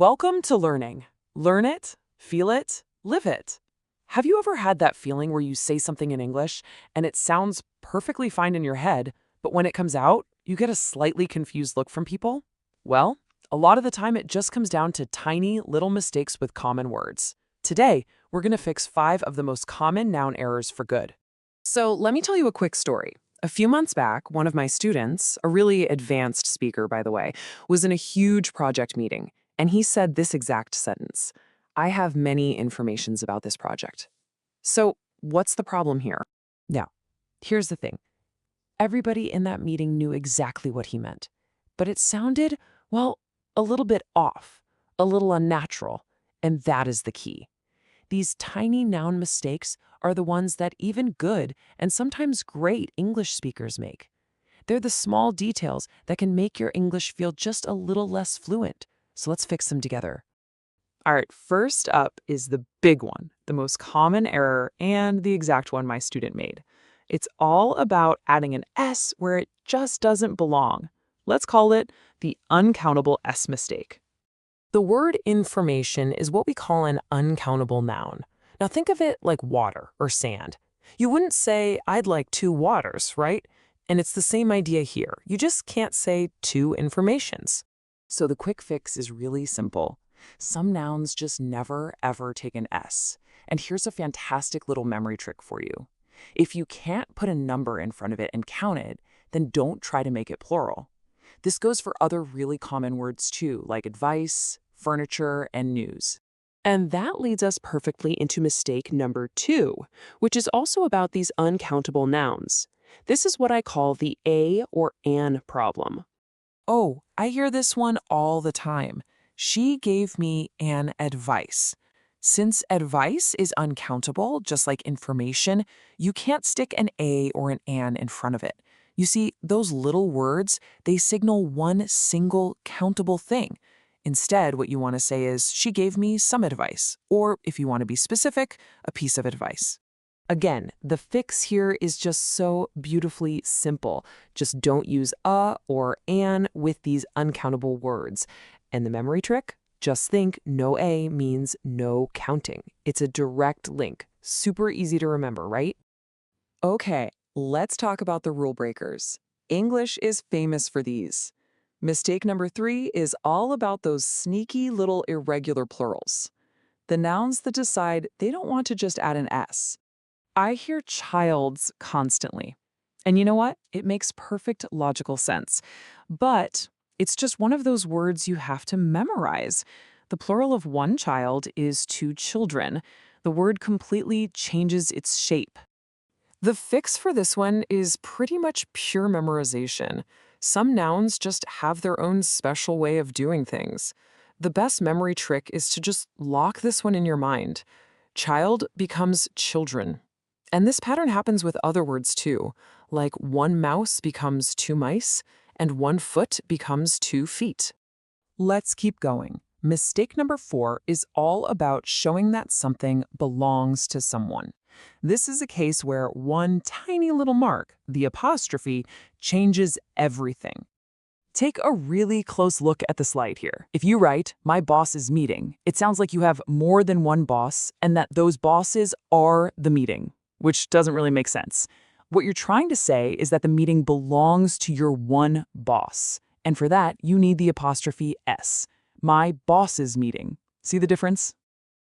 Welcome to learning. Learn it, feel it, live it. Have you ever had that feeling where you say something in English and it sounds perfectly fine in your head, but when it comes out, you get a slightly confused look from people? Well, a lot of the time it just comes down to tiny little mistakes with common words. Today, we're going to fix 5 of the most common noun errors for good. So let me tell you a quick story. A few months back, one of my students, a really advanced speaker, by the way, was in a huge project meeting, and he said this exact sentence: "I have many informations about this project." So, what's the problem here? Now, here's the thing. Everybody in that meeting knew exactly what he meant, but it sounded, well, a little bit off, a little unnatural, and that is the key. These tiny noun mistakes are the ones that even good and sometimes great English speakers make. They're the small details that can make your English feel just a little less fluent. So let's fix them together. All right, first up is the big one, the most common error and the exact one my student made. It's all about adding an S where it just doesn't belong. Let's call it the uncountable S mistake. The word information is what we call an uncountable noun. Now think of it like water or sand. You wouldn't say, "I'd like 2 waters," right? And it's the same idea here. You just can't say 2 informations. So the quick fix is really simple. Some nouns just never, ever take an S. And here's a fantastic little memory trick for you. If you can't put a number in front of it and count it, then don't try to make it plural. This goes for other really common words too, like advice, furniture, and news. And that leads us perfectly into mistake number 2, which is also about these uncountable nouns. This is what I call the a or an problem. Oh, I hear this one all the time. She gave me an advice. Since advice is uncountable, just like information, you can't stick an a or an in front of it. You see, those little words, they signal one single countable thing. Instead, what you want to say is, "She gave me some advice," or if you want to be specific, a piece of advice. Again, the fix here is just so beautifully simple. Just don't use a or an with these uncountable words. And the memory trick? Just think no a means no counting. It's a direct link. Super easy to remember, right? Okay, let's talk about the rule breakers. English is famous for these. Mistake number 3 is all about those sneaky little irregular plurals. The nouns that decide they don't want to just add an S. I hear childs constantly. And you know what? It makes perfect logical sense. But it's just one of those words you have to memorize. The plural of one child is 2 children. The word completely changes its shape. The fix for this one is pretty much pure memorization. Some nouns just have their own special way of doing things. The best memory trick is to just lock this one in your mind. Child becomes children. And this pattern happens with other words too, like one mouse becomes 2 mice, and 1 foot becomes 2 feet. Let's keep going. Mistake number 4 is all about showing that something belongs to someone. This is a case where one tiny little mark, the apostrophe, changes everything. Take a really close look at the slide here. If you write, "My boss is meeting," it sounds like you have more than one boss and that those bosses are the meeting, which doesn't really make sense. What you're trying to say is that the meeting belongs to your one boss. And for that, you need the apostrophe S. My boss's meeting. See the difference?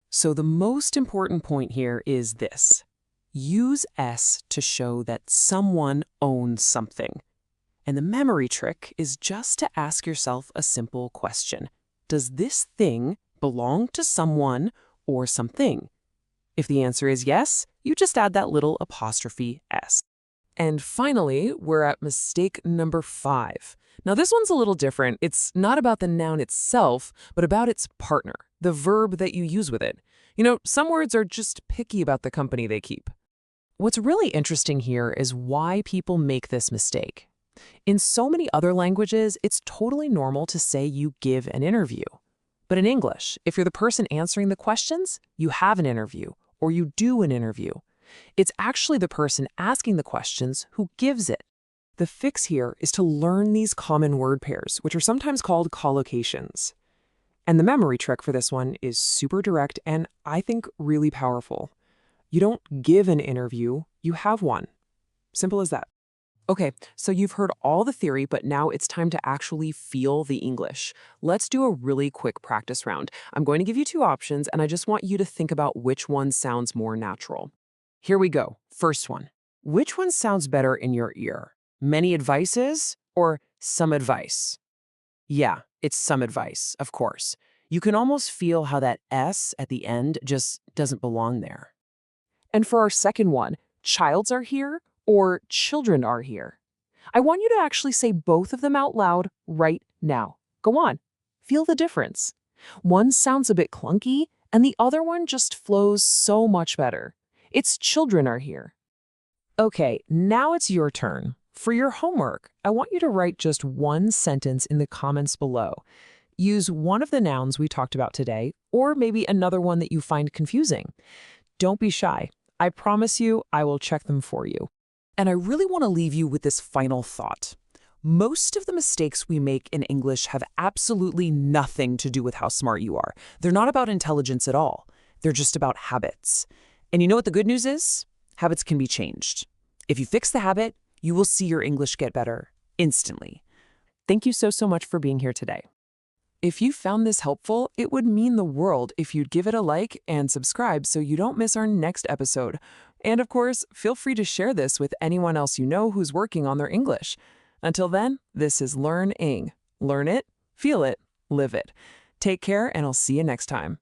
So the most important point here is this. Use S to show that someone owns something. And the memory trick is just to ask yourself a simple question. Does this thing belong to someone or something? If the answer is yes, you just add that little apostrophe S. And finally, we're at mistake number 5. Now this one's a little different. It's not about the noun itself, but about its partner, the verb that you use with it. You know, some words are just picky about the company they keep. What's really interesting here is why people make this mistake. In so many other languages, it's totally normal to say you give an interview. But in English, if you're the person answering the questions, you have an interview, or you do an interview. It's actually the person asking the questions who gives it. The fix here is to learn these common word pairs, which are sometimes called collocations. And the memory trick for this one is super direct and I think really powerful. You don't give an interview, you have one. Simple as that. Okay, so you've heard all the theory, but now it's time to actually feel the English. Let's do a really quick practice round. I'm going to give you two options, and I just want you to think about which one sounds more natural. Here we go. First one. Which one sounds better in your ear? Many advices or some advice? Yeah, it's some advice, of course. You can almost feel how that S at the end just doesn't belong there. And for our second one, childs are here or children are here. I want you to actually say both of them out loud right now. Go on. Feel the difference. One sounds a bit clunky, and the other one just flows so much better. It's children are here. Okay, now it's your turn. For your homework, I want you to write just one sentence in the comments below. Use one of the nouns we talked about today, or maybe another one that you find confusing. Don't be shy. I promise you, I will check them for you. And I really want to leave you with this final thought. Most of the mistakes we make in English have absolutely nothing to do with how smart you are. They're not about intelligence at all. They're just about habits. And you know what the good news is? Habits can be changed. If you fix the habit, you will see your English get better instantly. Thank you so much for being here today. If you found this helpful, it would mean the world if you'd give it a like and subscribe so you don't miss our next episode. And of course, feel free to share this with anyone else you know who's working on their English. Until then, this is LearnEng. Learn it, feel it, live it. Take care, and I'll see you next time.